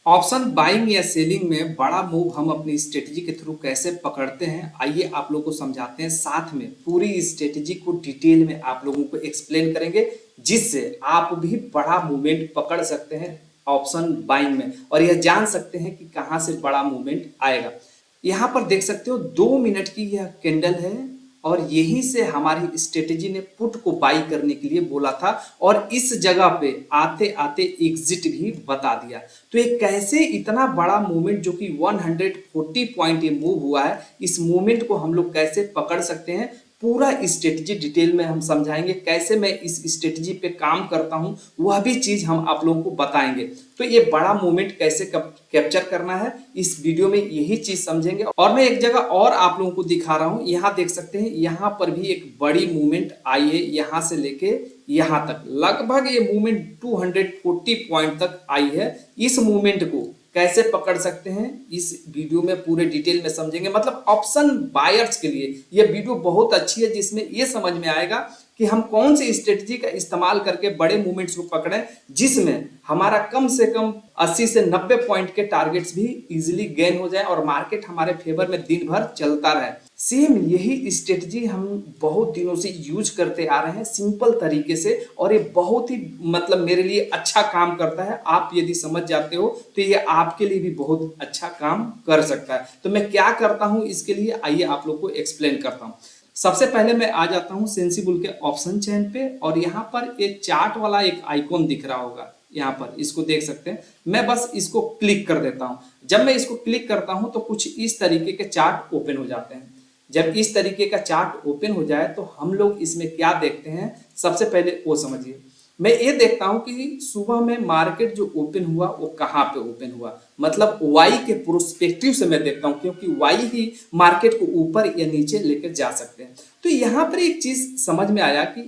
Option buying या selling में बड़ा मूव हम अपनी स्ट्रेटजी के थ्रू कैसे पकड़ते हैं, आइए आप लोगों को समझाते हैं। साथ में पूरी स्ट्रेटजी को डिटेल में आप लोगों को एक्सप्लेन करेंगे, जिससे आप भी बड़ा मूवमेंट पकड़ सकते हैं ऑप्शन बाइंग में, और यह जान सकते हैं कि कहां से बड़ा मूवमेंट आएगा। यहाँ पर देख सकते हो 2 मिनट की यह कैंडल है, और यहीं से हमारी स्ट्रेटेजी ने पुट को बाई करने के लिए बोला था, और इस जगह पे आते आते एग्जिट भी बता दिया। तो ये कैसे इतना बड़ा मूवमेंट जो कि 140 पॉइंट ये मूव हुआ है, इस मूवमेंट को हम लोग कैसे पकड़ सकते हैं, पूरा स्ट्रेटजी डिटेल में हम समझाएंगे। कैसे मैं इस स्ट्रेटजी पे काम करता हूं, वह भी चीज हम आप लोगों को बताएंगे। तो ये बड़ा मूवमेंट कैसे कैप्चर करना है, इस वीडियो में यही चीज समझेंगे। और मैं एक जगह और आप लोगों को दिखा रहा हूं, यहाँ देख सकते हैं, यहाँ पर भी एक बड़ी मूवमेंट आई है, यहाँ से लेके यहाँ तक लगभग ये मूवमेंट 240 पॉइंट तक आई है। इस मूवमेंट को कैसे पकड़ सकते हैं, इस वीडियो में पूरे डिटेल में समझेंगे। मतलब ऑप्शन बायर्स के लिए यह वीडियो बहुत अच्छी है, जिसमें यह समझ में आएगा कि हम कौन सी स्ट्रेटजी का इस्तेमाल करके बड़े मूवमेंट्स को पकड़ें, जिसमें हमारा कम से कम 80 से 90 पॉइंट के टारगेट्स भी इजीली गेन हो जाए और मार्केट हमारे फेवर में दिन भर चलता रहे। सेम यही स्ट्रेटजी हम बहुत दिनों से यूज करते आ रहे हैं सिंपल तरीके से, और ये बहुत ही मतलब मेरे लिए अच्छा काम करता है। आप यदि समझ जाते हो तो ये आपके लिए भी बहुत अच्छा काम कर सकता है। तो मैं क्या करता हूं इसके लिए, आइए आप लोग को एक्सप्लेन करता हूं। सबसे पहले मैं आ जाता हूं सेंसिबल के ऑप्शन चेन पे, और यहाँ पर एक चार्ट वाला एक आइकॉन दिख रहा होगा, यहाँ पर इसको देख सकते हैं। मैं बस इसको क्लिक कर देता हूं। जब मैं इसको क्लिक करता हूं तो कुछ इस तरीके के चार्ट ओपन हो जाते हैं। जब इस तरीके का चार्ट ओपन हो जाए तो हम लोग इसमें क्या देखते हैं, सबसे पहले वो समझिए। मैं ये देखता हूं कि सुबह में मार्केट जो ओपन हुआ वो कहाँ पे ओपन हुआ, मतलब वाई के प्रोस्पेक्टिव से मैं देखता हूं, क्योंकि वाई ही मार्केट को ऊपर या नीचे लेकर जा सकते हैं। तो यहाँ पर एक चीज समझ में आया कि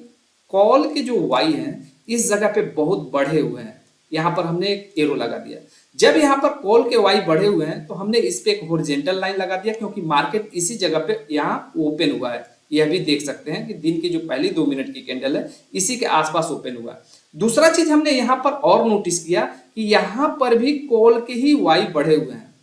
कॉल के जो वाई हैं इस जगह पे बहुत बढ़े हुए हैं। यहाँ पर हमने एक एरो लगा दिया। जब यहाँ पर कॉल के वाई बढ़े हुए हैं तो हमने इस पे एक हॉरिजॉन्टल लाइन लगा दिया, क्योंकि मार्केट इसी जगह पे यहाँ ओपन हुआ है। यह भी देख सकते हैं कि दिन की जो पहली 2 मिनट की कैंडल है इसी के आसपास ओपन हुआ है। दूसरा चीज हमने यहाँ पर और नोटिस किया कि यहाँ पर भी कॉल के ही वाई बढ़े हुए हैं,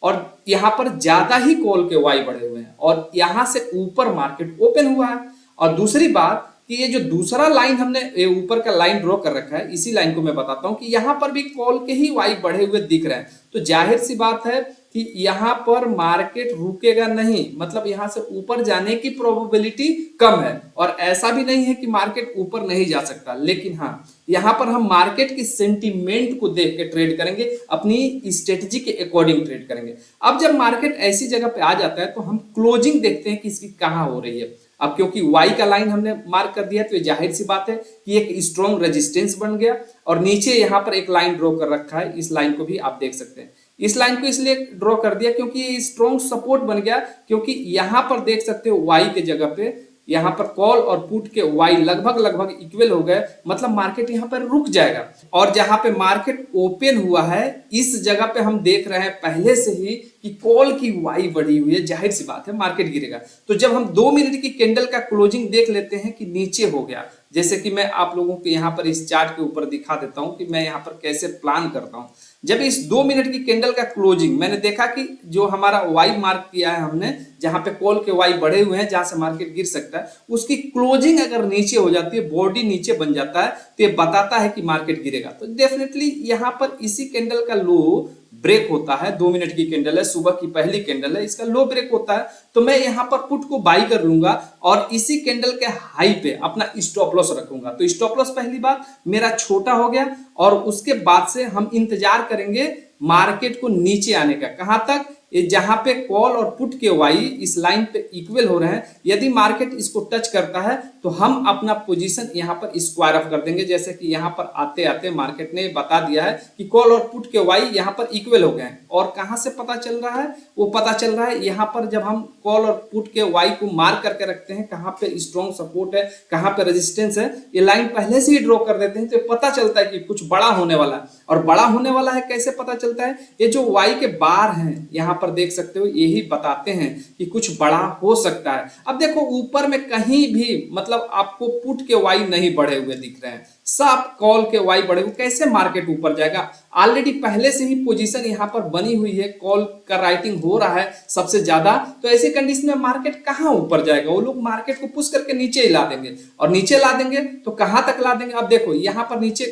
और यहाँ पर ज्यादा ही कॉल के वाई बढ़े हुए हैं, और यहाँ से ऊपर मार्केट ओपन हुआ है। और दूसरी बात कि ये जो दूसरा लाइन हमने ऊपर का लाइन ड्रॉ कर रखा है, इसी लाइन को मैं बताता हूं कि यहाँ पर भी कॉल के ही वाई बढ़े हुए दिख रहे हैं। तो जाहिर सी बात है कि यहाँ पर मार्केट रुकेगा नहीं, मतलब यहाँ से ऊपर जाने की प्रोबेबिलिटी कम है। और ऐसा भी नहीं है कि मार्केट ऊपर नहीं जा सकता, लेकिन हाँ, यहाँ पर हम मार्केट की सेंटीमेंट को देख के ट्रेड करेंगे, अपनी स्ट्रेटजी के अकॉर्डिंग ट्रेड करेंगे। अब जब मार्केट ऐसी जगह पे आ जाता है तो हम क्लोजिंग देखते हैं कि इसकी कहाँ हो रही है। अब क्योंकि वाई का लाइन हमने मार्क कर दिया तो जाहिर सी बात है कि एक स्ट्रॉन्ग रेजिस्टेंस बन गया, और नीचे यहाँ पर एक लाइन ड्रॉ कर रखा है, इस लाइन को भी आप देख सकते हैं। इस लाइन को इसलिए ड्रॉ कर दिया क्योंकि ये स्ट्रॉन्ग सपोर्ट बन गया, क्योंकि यहाँ पर देख सकते हो वाई के जगह पे यहाँ पर कॉल और पुट के वाई लगभग लगभग इक्वल हो गए, मतलब मार्केट यहाँ पर रुक जाएगा। और जहां पे मार्केट ओपन हुआ है इस जगह पे हम देख रहे हैं पहले से ही कि कॉल की वाई बढ़ी हुई है, जाहिर सी बात है मार्केट गिरेगा। तो जब हम 2 मिनट की कैंडल का क्लोजिंग देख लेते हैं कि नीचे हो गया, जैसे कि मैं आप लोगों को यहाँ पर इस चार्ट के ऊपर दिखा देता हूं कि मैं यहाँ पर कैसे प्लान करता हूं। जब इस 2 मिनट की कैंडल का क्लोजिंग मैंने देखा कि जो हमारा वाई मार्क किया है हमने, जहां पे कॉल के वाई बढ़े हुए हैं, जहां से मार्केट गिर सकता है, उसकी क्लोजिंग अगर नीचे हो जाती है, बॉडी नीचे बन जाता है, तो ये बताता है कि मार्केट गिरेगा। तो डेफिनेटली यहाँ पर इसी कैंडल का लो ब्रेक होता है। 2 मिनट की कैंडल है, सुबह की पहली कैंडल है, इसका लो ब्रेक होता है, तो मैं यहाँ पर पुट को बाई कर लूंगा और इसी कैंडल के हाई पे अपना स्टॉप लॉस रखूंगा। तो स्टॉप लॉस पहली बात मेरा छोटा हो गया, और उसके बाद से हम इंतजार करेंगे मार्केट को नीचे आने का। कहां तक, ये जहां पे कॉल और पुट के वाई इस लाइन पे इक्वल हो रहे हैं, यदि मार्केट इसको टच करता है तो हम अपना पोजीशन यहां पर स्क्वायर अप कर देंगे। जैसे कि यहां पर आते आते मार्केट ने बता दिया है कि कॉल और पुट के वाई यहां पर इक्वल हो गए हैं। और कहां से पता चल रहा है, वो पता चल रहा है यहां पर जब हम कॉल और पुट के वाई को मार्क करके रखते हैं, कहां पे स्ट्रॉन्ग सपोर्ट है, कहां पे रेजिस्टेंस है, ये लाइन पहले से ही ड्रॉ कर देते हैं, तो पता चलता है कि कुछ बड़ा होने वाला है। और बड़ा होने वाला है कैसे पता चलता है, ये जो वाई के बार हैं यहाँ पर देख सकते हो यही बताते हैं कि कुछ बड़ा हो सकता है। अब देखो ऊपर में कहीं भी मतलब आपको पुट के वाई नहीं बढ़े हुए दिख रहे हैं, सब कॉल के वाई बढ़े हुए, कैसे मार्केट ऊपर जाएगा? ऑलरेडी पहले से ही पोजीशन यहाँ पर बनी हुई है, कॉल का राइटिंग हो रहा है सबसे ज्यादा, तो ऐसे कंडीशन में मार्केट कहाँ ऊपर जाएगा? वो लोग मार्केट को पुश करके नीचे ही ला देंगे, और नीचे ला देंगे तो कहाँ तक ला देंगे? अब देखो यहाँ पर नीचे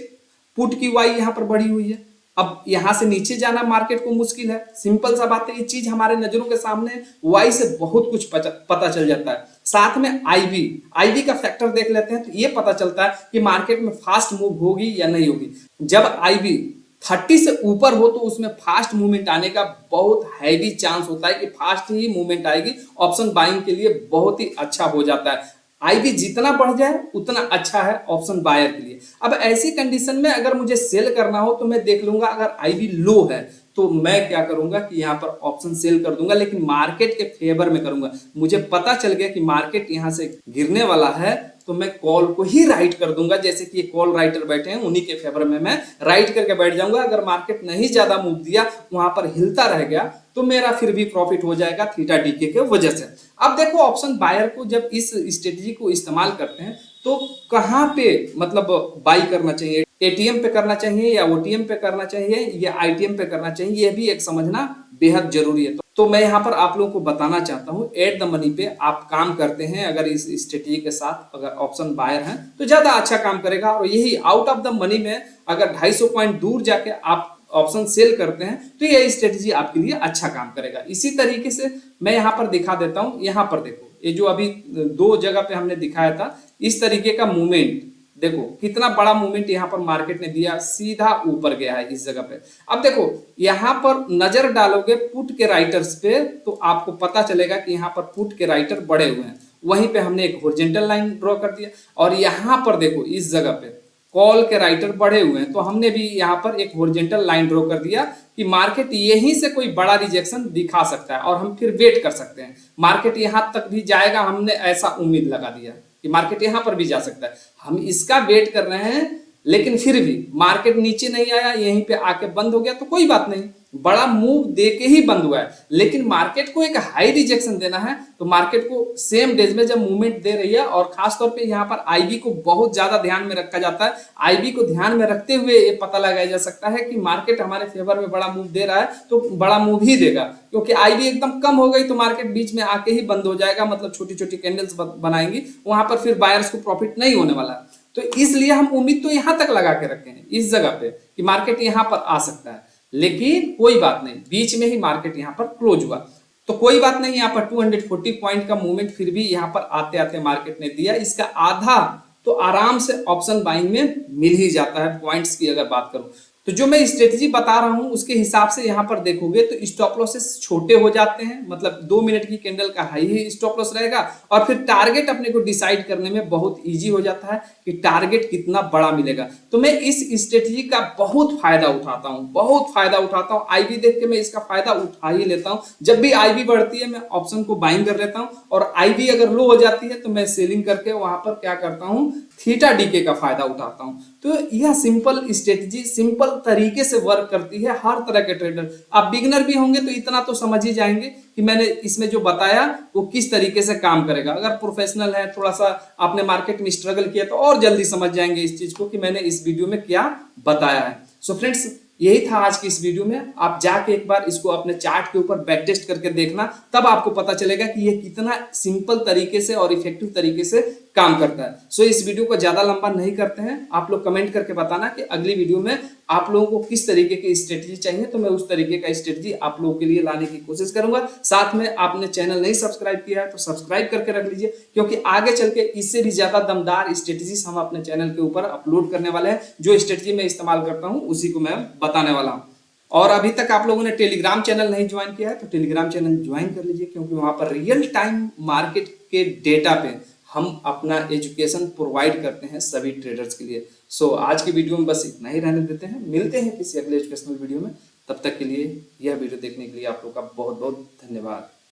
पुट की वाई यहाँ पर बढ़ी हुई है, अब यहां से नीचे जाना मार्केट को मुश्किल है। सिंपल सा बात है, ये चीज हमारे नजरों के सामने, वाई से बहुत कुछ पता चल जाता है। साथ में आईवी का फैक्टर देख लेते हैं तो ये पता चलता है कि मार्केट में फास्ट मूव होगी या नहीं होगी। जब आईवी 30 से ऊपर हो तो उसमें फास्ट मूवमेंट आने का बहुत हैवी चांस होता है कि फास्ट ही मूवमेंट आएगी, ऑप्शन बाइंग के लिए बहुत ही अच्छा हो जाता है। आईवी जितना बढ़ जाए उतना अच्छा है ऑप्शन बायर के लिए। अब ऐसी कंडीशन में अगर मुझे सेल करना हो तो मैं देख लूंगा, अगर आईवी लो है तो मैं क्या करूंगा कि यहाँ पर ऑप्शन सेल कर दूंगा, लेकिन मार्केट के फेवर में करूंगा। मुझे पता चल गया कि मार्केट यहाँ से गिरने वाला है तो मैं कॉल को ही राइट कर दूंगा, जैसे कि ये कॉल राइटर बैठे हैं उन्हीं के फेवर में मैं राइट करके बैठ जाऊंगा। अगर मार्केट नहीं ज्यादा मूव दिया, वहां पर हिलता रह गया, तो मेरा फिर भी प्रॉफिट हो जाएगा थीटा डीके के वजह से। अब देखो ऑप्शन बायर को जब इस स्ट्रेटजी को इस्तेमाल करते हैं तो कहाँ पे मतलब बाई करना चाहिए? एटीएम पे करना चाहिए या ओटीएम पे करना चाहिए या आईटीएम पे करना चाहिए, यह भी एक समझना बेहद जरूरी है। तो मैं यहाँ पर आप लोगों को बताना चाहता हूँ, एट द मनी पे आप काम करते हैं अगर इस स्ट्रेटजी के साथ, अगर ऑप्शन बायर हैं तो ज्यादा अच्छा काम करेगा। और यही आउट ऑफ द मनी में अगर 250 पॉइंट दूर जाके आप ऑप्शन सेल करते हैं तो ये स्ट्रेटजी आपके लिए अच्छा काम करेगा। इसी तरीके से मैं यहाँ पर दिखा देता हूँ। यहाँ पर देखो, ये जो अभी 2 जगह पे हमने दिखाया था, इस तरीके का मूवमेंट देखो, कितना बड़ा मूवमेंट यहाँ पर मार्केट ने दिया, सीधा ऊपर गया है इस जगह पे। अब देखो यहाँ पर नजर डालोगे पुट के राइटर्स पे तो आपको पता चलेगा कि यहाँ पर पुट के राइटर बड़े हुए हैं। वहीं पे हमने एक हॉरिजॉन्टल लाइन ड्रॉ कर दिया, और यहाँ पर देखो इस जगह पे कॉल के राइटर बढ़े हुए हैं, तो हमने भी यहाँ पर एक हॉरिजॉन्टल लाइन ड्रॉ कर दिया कि मार्केट यहीं से कोई बड़ा रिजेक्शन दिखा सकता है और हम फिर वेट कर सकते हैं। मार्केट यहाँ तक भी जाएगा, हमने ऐसा उम्मीद लगा दिया कि मार्केट यहाँ पर भी जा सकता है। हम इसका वेट कर रहे हैं, लेकिन फिर भी मार्केट नीचे नहीं आया, यहीं पे आके बंद हो गया तो कोई बात नहीं, बड़ा मूव दे के ही बंद हुआ है। लेकिन मार्केट को एक हाई रिजेक्शन देना है तो मार्केट को सेम डेज में जब मूवमेंट दे रही है, और खासतौर पे यहाँ पर आईबी को बहुत ज्यादा ध्यान में रखा जाता है। आईबी को ध्यान में रखते हुए ये पता लगाया जा सकता है कि मार्केट हमारे फेवर में बड़ा मूव दे रहा है तो बड़ा मूव ही देगा, क्योंकि आईबी एकदम कम हो गई तो मार्केट बीच में आके ही बंद हो जाएगा, मतलब छोटी छोटी कैंडल्स बनाएंगी, वहां पर फिर बायर्स को प्रॉफिट नहीं होने वाला। तो इसलिए हम उम्मीद तो यहां तक लगा के रखे हैं इस जगह पे कि मार्केट यहां पर आ सकता है, लेकिन कोई बात नहीं, बीच में ही मार्केट यहां पर क्लोज हुआ तो कोई बात नहीं। यहाँ पर 240 पॉइंट का मूवमेंट फिर भी यहाँ पर आते आते मार्केट ने दिया, इसका आधा तो आराम से ऑप्शन बाइंग में मिल ही जाता है। पॉइंट्स की अगर बात करूं तो जो मैं स्ट्रेटजी बता रहा हूं उसके हिसाब से यहाँ पर देखोगे तो स्टॉप लॉसेस छोटे हो जाते हैं, मतलब 2 मिनट की कैंडल का हाई ही स्टॉप लॉस रहेगा, और फिर टारगेट अपने को डिसाइड करने में बहुत इजी हो जाता है कि टारगेट कितना बड़ा मिलेगा। तो मैं इस स्ट्रेटजी का बहुत फायदा उठाता हूँ, बहुत फायदा उठाता हूँ। आईबी देख के मैं इसका फायदा उठा ही लेता हूँ। जब भी आईबी बढ़ती है मैं ऑप्शन को बाइंग कर लेता हूँ, और आईबी अगर लो हो जाती है तो मैं सेलिंग करके वहां पर क्या करता हूँ, थीटा डीके का फायदा उठाता हूं। तो यह सिंपल स्ट्रेटजी सिंपल तरीके से वर्क करती है हर तरह के ट्रेडर। आप बिगनर भी होंगे तो इतना तो समझ ही जाएंगे कि मैंने इसमें जो बताया वो किस तरीके से काम करेगा। अगर प्रोफेशनल है, थोड़ा सा आपने मार्केट में स्ट्रगल किया तो और जल्दी समझ जाएंगे इस चीज को कि मैंने इस वीडियो में क्या बताया है। सो फ्रेंड्स, यही था आज की इस वीडियो में। आप जाके एक बार इसको अपने चार्ट के ऊपर बैक टेस्ट करके देखना, तब आपको पता चलेगा कि ये कितना सिंपल तरीके से और इफेक्टिव तरीके से काम करता है। सो इस वीडियो को ज्यादा लंबा नहीं करते हैं, आप लोग कमेंट करके बताना कि अगली वीडियो में आप लोगों को किस तरीके की स्ट्रेटजी चाहिए, तो मैं उस तरीके का स्ट्रेटजी आप लोगों के लिए लाने की कोशिश करूंगा। साथ में आपने चैनल नहीं सब्सक्राइब किया है तो सब्सक्राइब करके रख लीजिए, क्योंकि आगे चल के इससे भी ज्यादा दमदार स्ट्रेटजीज हम अपने चैनल के ऊपर अपलोड करने वाले हैं। जो स्ट्रेटजी मैं इस्तेमाल करता हूँ उसी को मैं बताने वाला हूँ। और अभी तक आप लोगों ने टेलीग्राम चैनल नहीं ज्वाइन किया है तो टेलीग्राम चैनल ज्वाइन कर लीजिए, क्योंकि वहां पर रियल टाइम मार्केट के डेटा पे हम अपना एजुकेशन प्रोवाइड करते हैं सभी ट्रेडर्स के लिए। सो आज की वीडियो में बस इतना ही रहने देते हैं, मिलते हैं किसी अगले एजुकेशनल वीडियो में। तब तक के लिए यह वीडियो देखने के लिए आप लोग का बहुत बहुत धन्यवाद।